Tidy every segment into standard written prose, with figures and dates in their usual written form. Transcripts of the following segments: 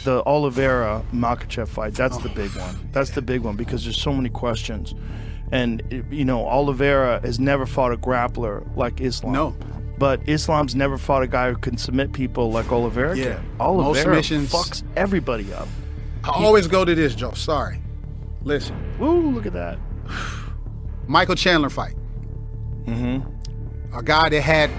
the Oliveira Makhachev fight. That's the big one. That's the big one because there's so many questions. And, you know, Oliveira has never fought a grappler like Islam. No. But Islam's never fought a guy who can submit people like Oliveira can. Oliveira fucks everybody up. I always go to this, Joe. Sorry. Listen. Woo, look at that. Michael Chandler fight. A guy that had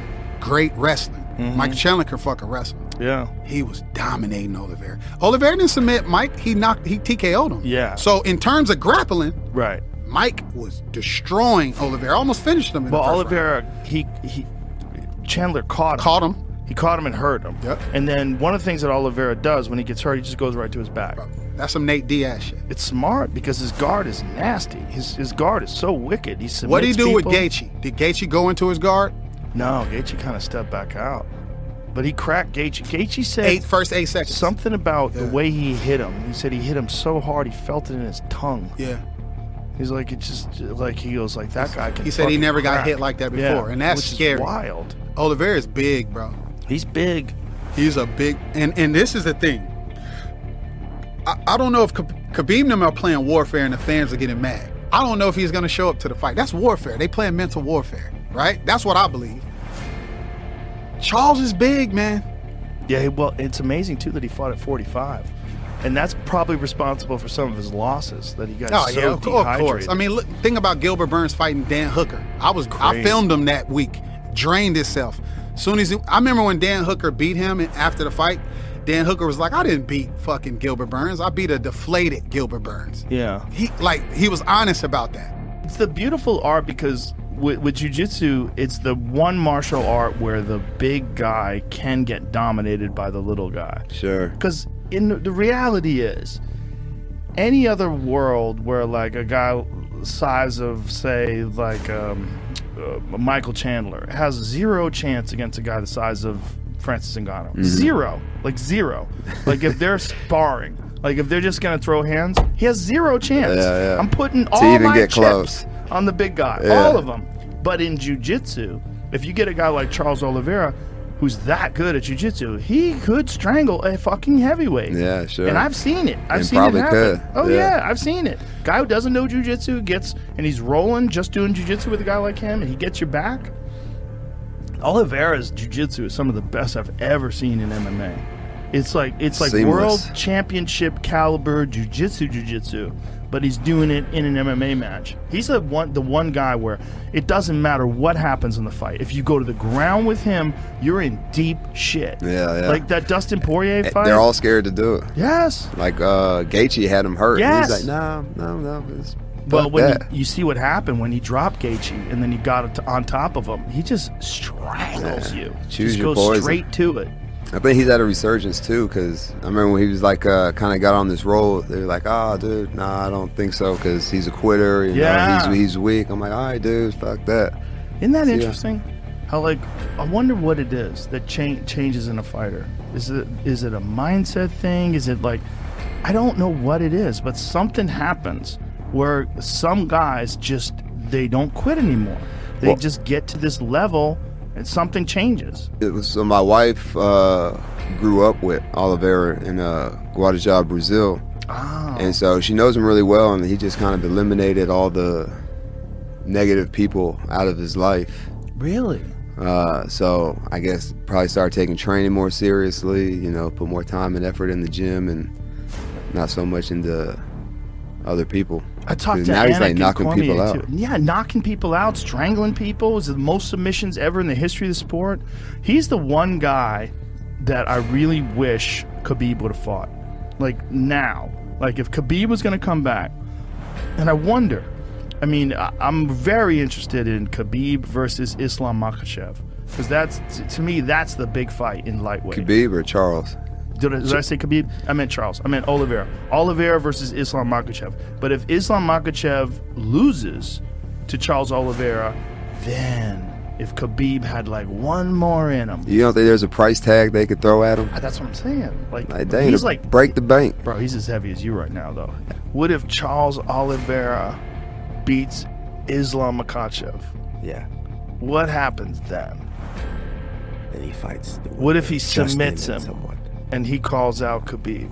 great wrestling. Michael Chandler could fucking wrestle. Yeah. He was dominating Oliveira. Oliveira didn't submit Mike. He TKO'd him. Yeah. So in terms of grappling, right, Mike was destroying Oliveira. Almost finished him in the first Oliveira, round. Chandler caught him. He caught him and hurt him. Yep. And then one of the things that Oliveira does when he gets hurt, he just goes right to his back. Bro, that's some Nate Diaz shit. It's smart because his guard is nasty. His guard is so wicked. He submits What did he do people. with Gaethje? Did Gaethje go into his guard? No, Gaethje kind of stepped back out. But he cracked Gaethje. Gaethje said first 8 seconds. Something about the way he hit him. He said he hit him so hard he felt it in his tongue. Yeah. He's like, it's just like, he goes like, that guy can. He said he never crack. got hit like that before, and that's scary. Wild. Oliveira's big, bro. He's big. He's a big, and this is the thing. I don't know if Khabib and them are playing warfare and the fans are getting mad. I don't know if he's going to show up to the fight. That's warfare. They playing mental warfare, right? That's what I believe. Charles is big, man. Yeah, well, it's amazing too that he fought at 45, and that's probably responsible for some of his losses that he got so dehydrated. Of course. I mean, look, think about Gilbert Burns fighting Dan Hooker. I filmed him that week. Drained himself. Soon as I remember when Dan Hooker beat him after the fight. Dan Hooker was like, I didn't beat fucking Gilbert Burns. I beat a deflated Gilbert Burns. Yeah. He was honest about that. It's the beautiful art because with jiu-jitsu, it's the one martial art where the big guy can get dominated by the little guy. Sure. Because the reality is, any other world where like a guy size of, say, like Michael Chandler has zero chance against a guy the size of Francis Ngannou. Zero. Like if they're sparring, like if they're just gonna throw hands, he has zero chance. Yeah. I'm putting all my chips close on the big guy, all of them. But in jiu-jitsu, if you get a guy like Charles Oliveira, who's that good at jiu-jitsu, he could strangle a fucking heavyweight. Yeah, sure. And I've seen it. I've seen it happen. Could. Oh yeah, I've seen it. Guy who doesn't know jiu-jitsu and he's rolling, just doing jiu-jitsu with a guy like him, and he gets your back. Oliveira's jiu-jitsu is some of the best I've ever seen in MMA. It's like Seamless. world championship caliber jiu-jitsu, but he's doing it in an MMA match. He's the one guy where it doesn't matter what happens in the fight. If you go to the ground with him, you're in deep shit. Yeah. Like that Dustin Poirier fight. They're all scared to do it. Yes. Like Gaethje had him hurt. Yes. He's like, no. Well, when you see what happened when he dropped Gaethje and then he got on top of him, he just strangles you. Choose just your goes poison. straight to it. I think he's at a resurgence too, because I remember when he was like kind of got on this roll, they were like, oh dude, nah, I don't think so, because he's a quitter, you know, he's weak. I'm like, all right dude, fuck that. Isn't that interesting? How, like, I wonder what it is that changes in a fighter. Is it a mindset thing? Is it like, I don't know what it is, but something happens where some guys just, they don't quit anymore. They just get to this level and something changes. It was so my wife grew up with Oliveira in Guadalajara, Brazil. Oh. And so she knows him really well, and he just kind of eliminated all the negative people out of his life. Really? So I guess probably started taking training more seriously, you know, put more time and effort in the gym and not so much into other people. I talked to now he's like knocking Cormier people out. too. Yeah, knocking people out, strangling people. Is the most submissions ever in the history of the sport. He's the one guy that I really wish Khabib would have fought. Like now. Like if Khabib was going to come back. And I wonder, I mean, I'm very interested in Khabib versus Islam Makhachev. Because that's, to me, that's the big fight in lightweight. Khabib or Charles? Did I say Khabib? I meant Charles. I meant Oliveira. Oliveira versus Islam Makhachev. But if Islam Makhachev loses to Charles Oliveira, then if Khabib had like one more in him. You don't think there's a price tag they could throw at him? That's what I'm saying. Like he's like break the bank. Bro, he's as heavy as you right now, though. What if Charles Oliveira beats Islam Makhachev? Yeah. What happens then? And he fights. What if he submits him? And he calls out Khabib.